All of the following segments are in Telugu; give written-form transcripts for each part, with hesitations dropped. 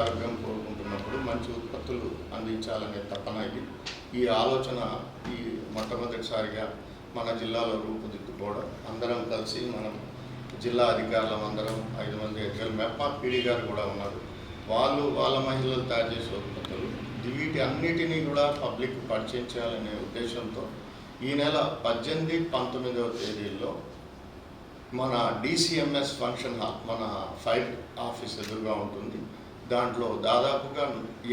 ఆరోగ్యం కోరుకుంటున్నప్పుడు మంచి ఉత్పత్తులు అందించాలనే తపన ఇది. ఈ ఆలోచన ఈ మొట్టమొదటిసారిగా మన జిల్లాలో రూపుదిద్దుకోవడం, అందరం కలిసి మనం జిల్లా అధికారులం అందరం 5 మంది మెప్పా పీడీ గారు కూడా ఉన్నారు. వాళ్ళ మహిళలు తయారు చేసే ఉత్పత్తులు వీటి అన్నిటినీ కూడా పబ్లిక్ పరిచయం చేయాలనే ఉద్దేశంతో ఈ నెల 18, 19వ తేదీల్లో మన DCMS ఫంక్షన్ హాల్ మన ఫైర్ ఆఫీస్ ఎదురుగా ఉంటుంది. దాంట్లో దాదాపుగా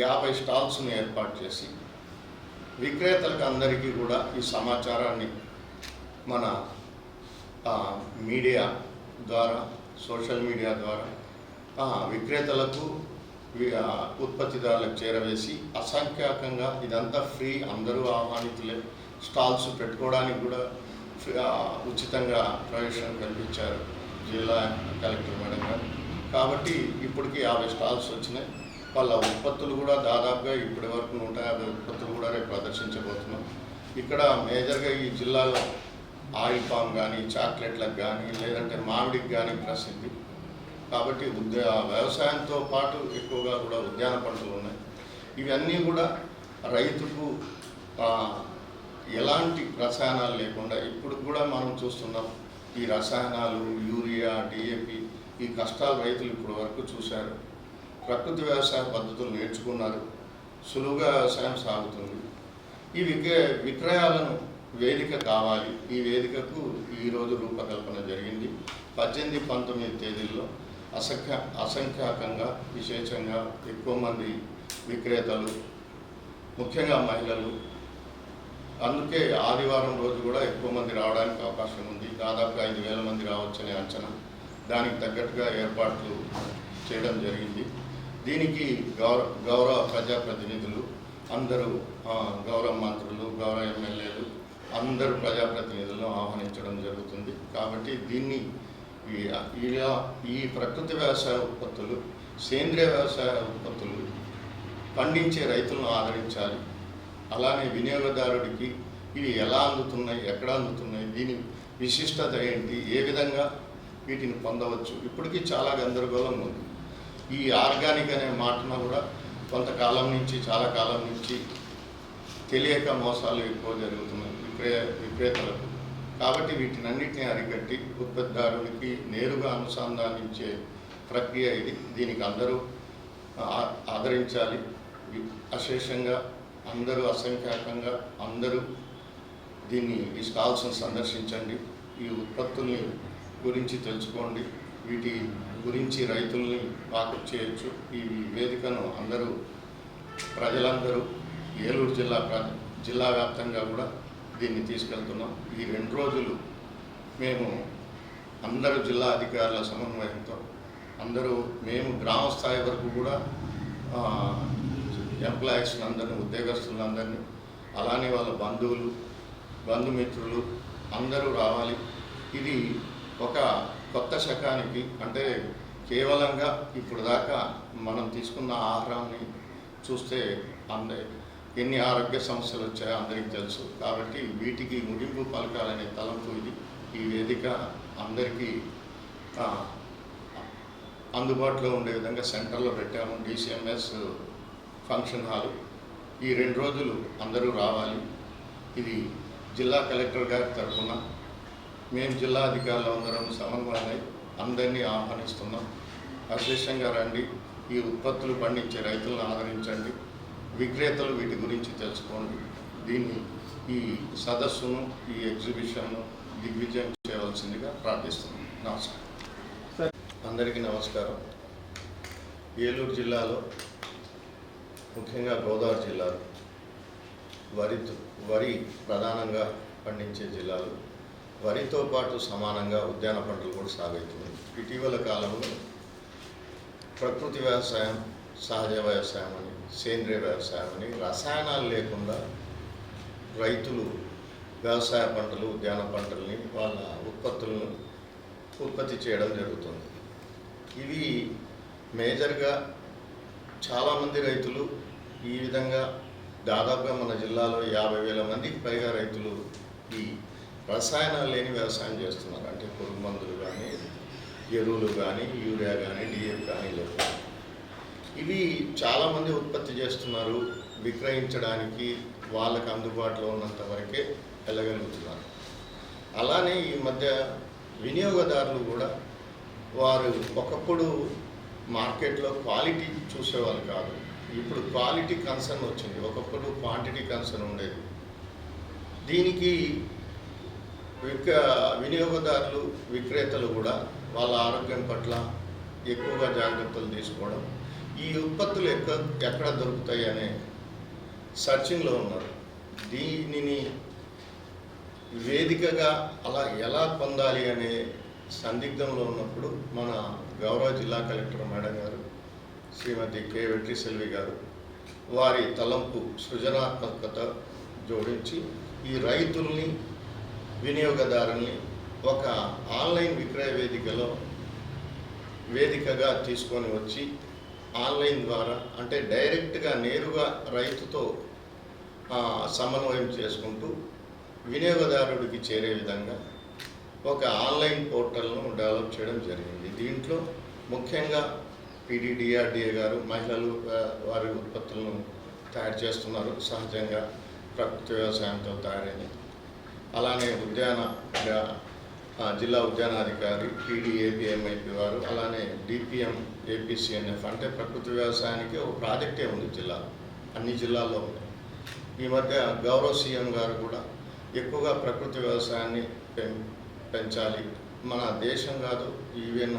50 స్టాల్స్ను ఏర్పాటు చేసి విక్రేతలకు అందరికీ కూడా ఈ సమాచారాన్ని మన మీడియా ద్వారా, సోషల్ మీడియా ద్వారా విక్రేతలకు ఉత్పత్తిదారులకు చేరవేసి అసంఖ్యాకంగా ఇదంతా ఫ్రీ, అందరూ ఆహ్వానితులే. స్టాల్స్ పెట్టుకోవడానికి కూడా ఉచితంగా ప్రవేశం కల్పించారు జిల్లా కలెక్టర్ మేడం గారు. కాబట్టి ఇప్పటికీ 50 స్టాల్స్ వచ్చినాయి. వాళ్ళ ఉత్పత్తులు కూడా దాదాపుగా ఇప్పటి వరకు 150 ఉత్పత్తులు కూడా రేపు ప్రదర్శించబోతున్నాం. ఇక్కడ మేజర్గా ఈ జిల్లాలో ఆయిల్ పామ్ కానీ, చాక్లెట్లకు కానీ, లేదంటే మామిడికి కానీ ప్రసిద్ధి. కాబట్టి వ్యవసాయంతో పాటు ఎక్కువగా కూడా ఉద్యాన పంటలు ఉన్నాయి. ఇవన్నీ కూడా రైతుకు ఎలాంటి రసాయనాలు లేకుండా ఇప్పుడు కూడా మనం చూస్తున్నాం. ఈ రసాయనాలు, యూరియా, DAP ఈ కష్టాలు రైతులు ఇప్పుడు వరకు చూశారు. ప్రకృతి వ్యవసాయ పద్ధతులు నేర్చుకున్నారు. సులువుగా వ్యవసాయం సాగుతుంది. ఈ విక్రయాలను వేదిక కావాలి. ఈ వేదికకు ఈరోజు రూపకల్పన జరిగింది. 18, 19 తేదీల్లో అసంఖ్యాకంగా విశేషంగా ఎక్కువ మంది విక్రేతలు, ముఖ్యంగా మహిళలు, అందుకే ఆదివారం రోజు కూడా ఎక్కువ మంది రావడానికి అవకాశం ఉంది. దాదాపుగా 5,000 మంది రావచ్చనే అంచనా. దానికి తగ్గట్టుగా ఏర్పాట్లు చేయడం జరిగింది. దీనికి గౌరవ ప్రజాప్రతినిధులు అందరూ, గౌరవ మంత్రులు, గౌరవ ఎమ్మెల్యేలు అందరూ ప్రజాప్రతినిధులను ఆహ్వానించడం జరుగుతుంది. కాబట్టి దీన్ని ఈ ప్రకృతి వ్యవసాయ ఉత్పత్తులు, సేంద్రియ వ్యవసాయ ఉత్పత్తులు పండించే రైతులను ఆదరించాలి. అలానే వినియోగదారుడికి ఇవి ఎలా అందుతున్నాయి, ఎక్కడ అందుతున్నాయి, దీని విశిష్టత ఏంటి, ఏ విధంగా వీటిని పొందవచ్చు, ఇప్పటికీ చాలా గందరగోళం ఉంది. ఈ ఆర్గానిక్ అనే మాటను కూడా కొంతకాలం నుంచి, చాలా కాలం నుంచి తెలియక మోసాలు ఎక్కువ జరుగుతున్నాయి విక్రేతలకు. కాబట్టి వీటినన్నిటిని అరికట్టి ఉత్పత్తిదారునికి నేరుగా అనుసంధానించే ప్రక్రియ ఇది. దీనికి అందరూ ఆదరించాలి. అశేషంగా అందరూ, అసంఖ్యాకంగా అందరూ ఈ స్టాల్స్ను సందర్శించండి. ఈ ఉత్పత్తుల్ని గురించి తెలుసుకోండి. వీటి గురించి రైతుల్ని వాకప్ చేయొచ్చు. ఈ వేదికను ప్రజలందరూ ఏలూరు జిల్లా వ్యాప్తంగా కూడా దీన్ని తీసుకెళ్తున్నాం. ఈ 2 రోజులు మేము అందరూ జిల్లా అధికారుల సమన్వయంతో మేము గ్రామ స్థాయి వరకు కూడా ఎంప్లాయీస్ని అందరినీ, ఉద్యోగస్తులందరినీ, అలానే వాళ్ళ బంధుమిత్రులు అందరూ రావాలి. ఇది ఒక కొత్త శకానికి, అంటే కేవలంగా ఇప్పుడు దాకా మనం తీసుకున్న ఆహారాన్ని చూస్తే ఎన్ని ఆరోగ్య సమస్యలు వచ్చాయో అందరికీ తెలుసు. కాబట్టి వీటికి ముగింపు పలకాలనే తలంపు ఇది. ఈ వేదిక అందరికీ అందుబాటులో ఉండే విధంగా సెంటర్లో పెట్టాము. DCMS function hall. ఈ 2 రోజులు అందరూ రావాలి. ఇది జిల్లా కలెక్టర్ గారి తరఫున మేము జిల్లా అధికారులు అందరం సమన్వయమై అందరినీ ఆహ్వానిస్తున్నాం. అశేషంగా రండి. ఈ ఉత్పత్తులు పండించే రైతులను ఆదరించండి. విక్రేతలు వీటి గురించి తెలుసుకోండి. ఈ సదస్సును, ఈ ఎగ్జిబిషన్ను దిగ్విజయం చేయవలసిందిగా ప్రార్థిస్తున్నాం. నమస్కారం. అందరికీ నమస్కారం. ఏలూరు జిల్లాలో, ముఖ్యంగా గోదావరి జిల్లాలో వరి ప్రధానంగా పండించే జిల్లాలు. వరితో పాటు సమానంగా ఉద్యాన పంటలు కూడా సాగుతున్నాయి. ఇటీవల కాలంలో ప్రకృతి వ్యవసాయం, సహజ వ్యవసాయం అని, సేంద్రియ వ్యవసాయం అని, రసాయనాలు లేకుండా రైతులు వ్యవసాయ పంటలు, ఉద్యాన పంటల్ని, వాళ్ళ ఉత్పత్తులను ఉత్పత్తి చేయడం జరుగుతుంది. ఇవి మేజర్గా చాలామంది రైతులు ఈ విధంగా దాదాపుగా మన జిల్లాలో 50,000 మందికి పైగా రైతులు ఈ రసాయనాలు లేని వ్యవసాయం చేస్తున్నారు. అంటే పురుగు మందులు కానీ, ఎరువులు కానీ, యూరియా కానీ, DAP కానీ లేవు. ఇవి చాలామంది ఉత్పత్తి చేస్తున్నారు, విక్రయించడానికి వాళ్ళకి అందుబాటులో ఉన్నంత వరకే వెళ్ళగలుగుతున్నారు. అలానే ఈ మధ్య వినియోగదారులు కూడా వారు ఒకప్పుడు మార్కెట్లో క్వాలిటీ చూసేవాళ్ళు కాదు, ఇప్పుడు క్వాలిటీ కన్సర్న్ వచ్చింది. ఒకప్పుడు క్వాంటిటీ కన్సర్న్ ఉండేది. దీనికి వినియోగదారులు విక్రేతలు కూడా వాళ్ళ ఆరోగ్యం పట్ల ఎక్కువగా జాగ్రత్తలు తీసుకోవడం, ఈ ఉత్పత్తులు ఎక్కడ దొరుకుతాయి అనే సర్చింగ్లో ఉన్నారు. దీనిని వేదికగా అలా ఎలా పొందాలి అనే సందిగ్ధంలో ఉన్నప్పుడు మన గౌరవ జిల్లా కలెక్టర్ మేడం గారు శ్రీమతి కె వెట్రిసెల్వి గారు వారి తలంపు సృజనాత్మకత జోడించి ఈ రైతుల్ని వినియోగదారుల్ని ఒక ఆన్లైన్ విక్రయ వేదికగా తీసుకొని వచ్చి ఆన్లైన్ ద్వారా అంటే డైరెక్ట్గా నేరుగా రైతుతో సమన్వయం చేసుకుంటూ వినియోగదారుడికి చేరే విధంగా ఒక ఆన్లైన్ పోర్టల్ను డెవలప్ చేయడం జరిగింది. దీంట్లో ముఖ్యంగా PDDRDA గారు మహిళలు వారి ఉత్పత్తులను తయారు చేస్తున్నారు, సహజంగా ప్రకృతి వ్యవసాయంతో తయారైన. అలానే జిల్లా ఉద్యానాధికారి PDAPMIP వారు, అలానే DPM APCNF అంటే ప్రకృతి వ్యవసాయానికి ఒక ప్రాజెక్టే ఉంది జిల్లా, అన్ని జిల్లాల్లో ఉంది. ఈ మధ్య గౌరవ CM గారు కూడా ఎక్కువగా ప్రకృతి వ్యవసాయాన్ని పెంచాలి, మన దేశం కాదు ఈవెన్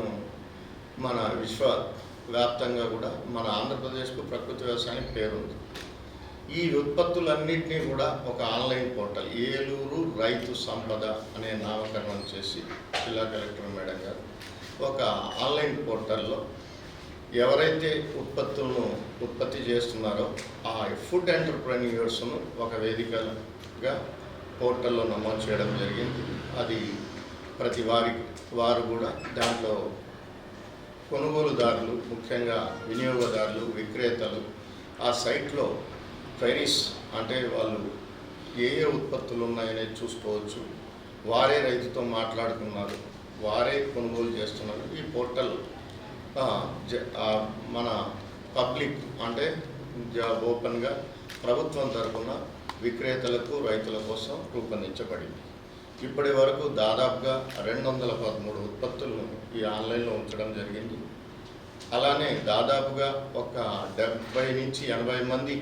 మన విశ్వవ్యాప్తంగా కూడా మన ఆంధ్రప్రదేశ్కు ప్రకృతి వ్యవసాయానికి పేరుంది. ఈ ఉత్పత్తులన్నింటినీ కూడా ఒక ఆన్లైన్ పోర్టల్ ఏలూరు రైతు సంపద అనే నామకరణం చేసి జిల్లా కలెక్టర్ మేడం గారు ఒక ఆన్లైన్ పోర్టల్లో ఎవరైతే ఉత్పత్తులను ఉత్పత్తి చేస్తున్నారో ఆ ఫుడ్ ఎంటర్ప్రెన్యూర్స్ను ఒక వేదికగా పోర్టల్లో నమోదు చేయడం జరిగింది. అది ప్రతి వారు కూడా దాంట్లో కొనుగోలుదారులు, ముఖ్యంగా వినియోగదారులు, విక్రేతలు ఆ సైట్లో క్వైరీస్ అంటే వాళ్ళు ఏ ఉత్పత్తులు ఉన్నాయనేది చూసుకోవచ్చు. వారే రైతుతో మాట్లాడుతున్నారు, వారే కొనుగోలు చేస్తున్నారు. ఈ పోర్టల్ మన పబ్లిక్ అంటే ఓపెన్గా ప్రభుత్వం తరఫున విక్రేతలకు రైతుల కోసం రూపొందించబడింది. ఇప్పటి వరకు దాదాపుగా 213 ఉత్పత్తులను ఈ ఆన్లైన్లో ఉంచడం జరిగింది. అలానే దాదాపుగా ఒక 70 నుంచి 80 మంది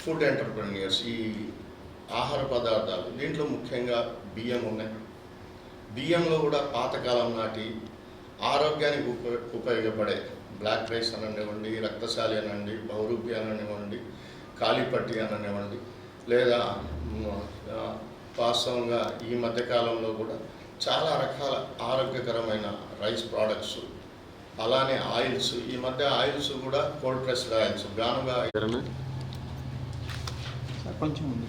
ఫుడ్ ఎంటర్ప్రెన్యూర్స్ ఈ ఆహార పదార్థాలు, దీంట్లో ముఖ్యంగా బియ్యం ఉన్నాయి. బియ్యంలో కూడా పాతకాలం నాటి ఆరోగ్యానికి ఉపయోగపడే బ్లాక్ రైస్ అననివ్వండి, రక్తశాలి అనండి, బహురూపి అననివ్వండి, కాలిపట్టి అననివ్వండి, లేదా వాస్తవంగా ఈ మధ్యకాలంలో కూడా చాలా రకాల ఆరోగ్యకరమైన రైస్ ప్రోడక్ట్స్, అలానే ఆయిల్స్. ఈ మధ్య ఆయిల్స్ కూడా కోల్డ్ ప్రెస్డ్ ఆయిల్స్, గానుగా కొంచెం ముందు